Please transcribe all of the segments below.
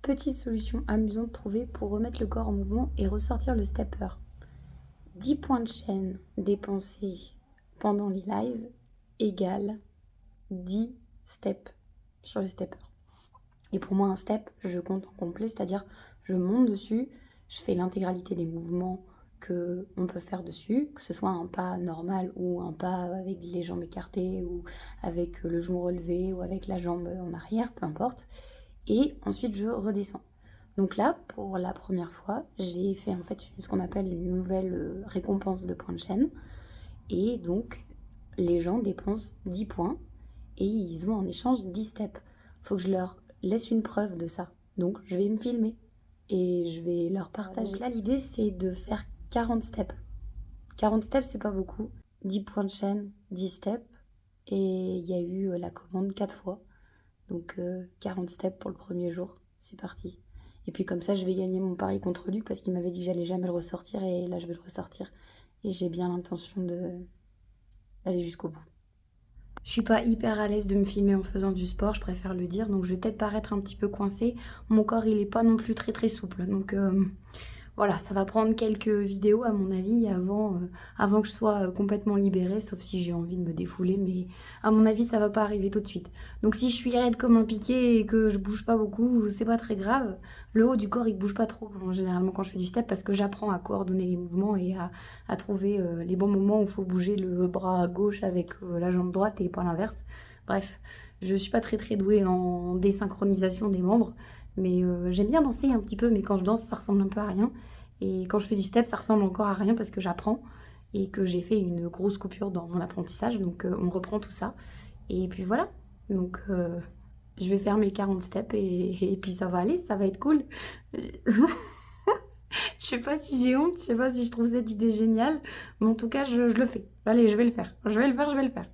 Petite solution amusante trouvée pour remettre le corps en mouvement et ressortir le stepper. 10 points de chaîne dépensés pendant les lives égale 10 steps sur le stepper. Et pour moi, un step, je compte en complet, c'est-à-dire je monte dessus, je fais l'intégralité des mouvements qu'on peut faire dessus, que ce soit un pas normal ou un pas avec les jambes écartées ou avec le genou relevé ou avec la jambe en arrière, peu importe. Et ensuite, je redescends. Donc là, pour la première fois, j'ai fait en fait ce qu'on appelle une nouvelle récompense de points de chaîne. Et donc, les gens dépensent 10 points et ils ont en échange 10 steps. Faut que je leur laisse une preuve de ça. Donc, je vais me filmer et je vais leur partager. Donc là, l'idée, c'est de faire 40 steps. 40 steps, c'est pas beaucoup. 10 points de chaîne, 10 steps. Et il y a eu la commande 4 fois. Donc 40 steps pour le premier jour, c'est parti. Et puis comme ça, je vais gagner mon pari contre Luc parce qu'il m'avait dit que j'allais jamais le ressortir et là, je vais le ressortir. Et j'ai bien l'intention d'aller jusqu'au bout. Je suis pas hyper à l'aise de me filmer en faisant du sport, je préfère le dire, donc je vais peut-être paraître un petit peu coincée. Mon corps, il est pas non plus très souple, donc voilà, ça va prendre quelques vidéos à mon avis avant que je sois complètement libérée, sauf si j'ai envie de me défouler, mais à mon avis ça va pas arriver tout de suite. Donc si je suis raide comme un piqué et que je bouge pas beaucoup, c'est pas très grave. Le haut du corps il bouge pas trop généralement quand je fais du step parce que j'apprends à coordonner les mouvements et à trouver les bons moments où il faut bouger le bras gauche avec la jambe droite et pas l'inverse. Bref, je suis pas très douée en désynchronisation des membres. Mais j'aime bien danser un petit peu, mais quand je danse, ça ressemble un peu à rien. Et quand je fais du step, ça ressemble encore à rien parce que j'apprends et que j'ai fait une grosse coupure dans mon apprentissage. Donc on reprend tout ça. Et puis voilà. Donc je vais faire mes 40 steps et puis ça va aller, ça va être cool. Je sais pas si j'ai honte, je sais pas si je trouve cette idée géniale. Mais en tout cas, je le fais. Allez, je vais le faire. Je vais le faire.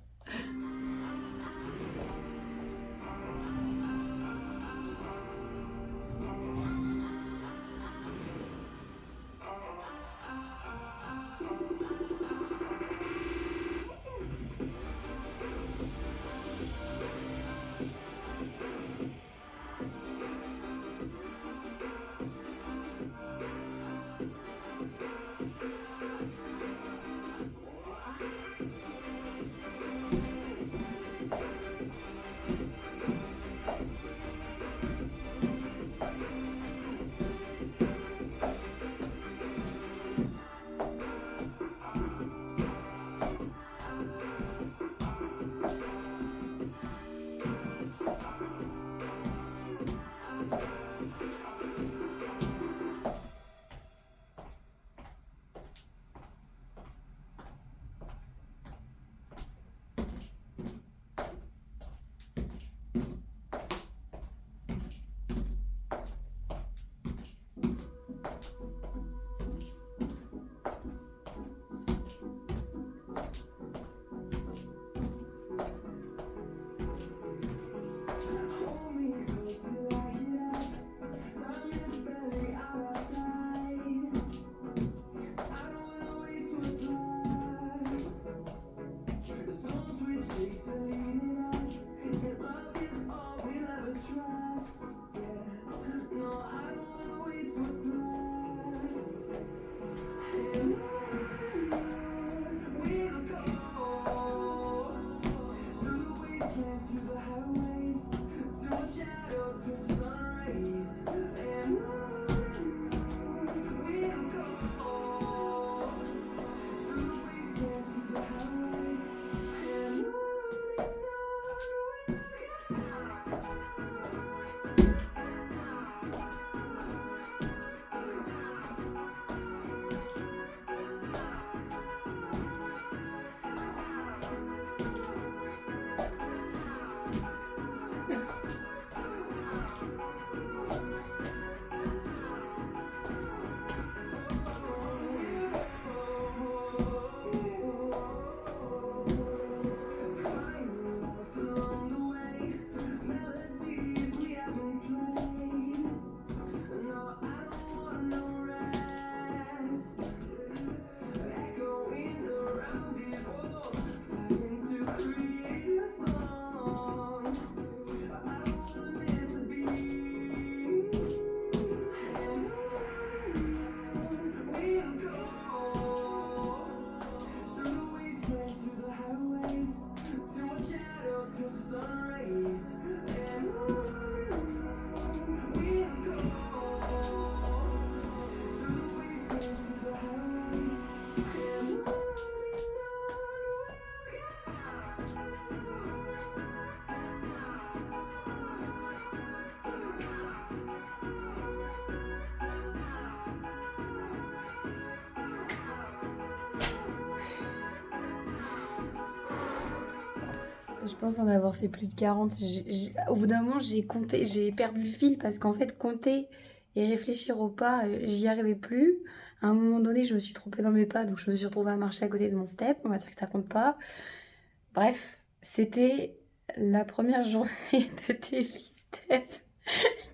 pense en avoir fait plus de 40. Au bout d'un moment, j'ai compté, j'ai perdu le fil parce qu'en fait, compter et réfléchir au pas, j'y arrivais plus. À un moment donné, je me suis trompée dans mes pas, donc je me suis retrouvée à marcher à côté de mon step. On va dire que ça compte pas. Bref, c'était la première journée de Défi Step.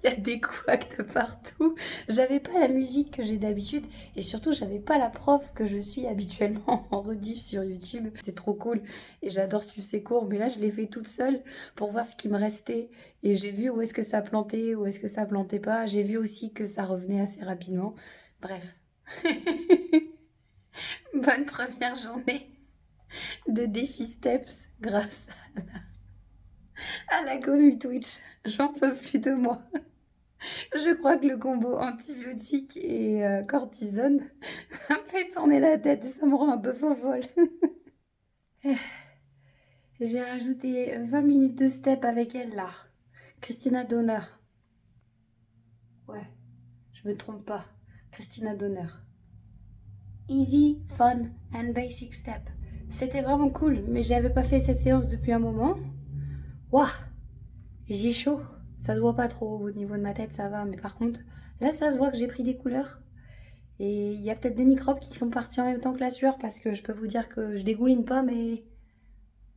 Il y a des couacs de partout. J'avais pas la musique que j'ai d'habitude et surtout j'avais pas la prof que je suis habituellement en rediff sur YouTube. C'est trop cool et j'adore suivre ses cours, mais là je l'ai fait toute seule pour voir ce qui me restait et j'ai vu où est-ce que ça plantait, où est-ce que ça plantait pas. J'ai vu aussi que ça revenait assez rapidement. Bref. Bonne première journée de défi Steps grâce à la commu Twitch. J'en peux plus de moi. Je crois que le combo antibiotique et cortisone, ça me fait tourner la tête et ça me rend un peu folle. J'ai rajouté 20 minutes de step avec elle là. Christina Donner. Ouais, je me trompe pas. Christina Donner. Easy, fun and basic step. C'était vraiment cool, mais j'avais pas fait cette séance depuis un moment. Waouh, j'ai chaud. Ça se voit pas trop au niveau de ma tête, ça va, mais par contre, là ça se voit que j'ai pris des couleurs. Et il y a peut-être des microbes qui sont partis en même temps que la sueur parce que je peux vous dire que je dégouline pas, mais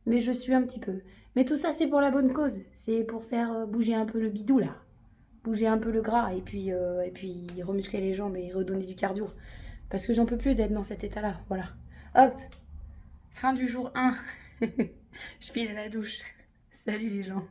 je suis un petit peu. Mais tout ça, c'est pour la bonne cause. C'est pour faire bouger un peu le bidou là. Bouger un peu le gras et puis remuscler les jambes et redonner du cardio. Parce que j'en peux plus d'être dans cet état-là. Voilà. Hop, fin du jour 1. Je file à la douche. Salut les gens.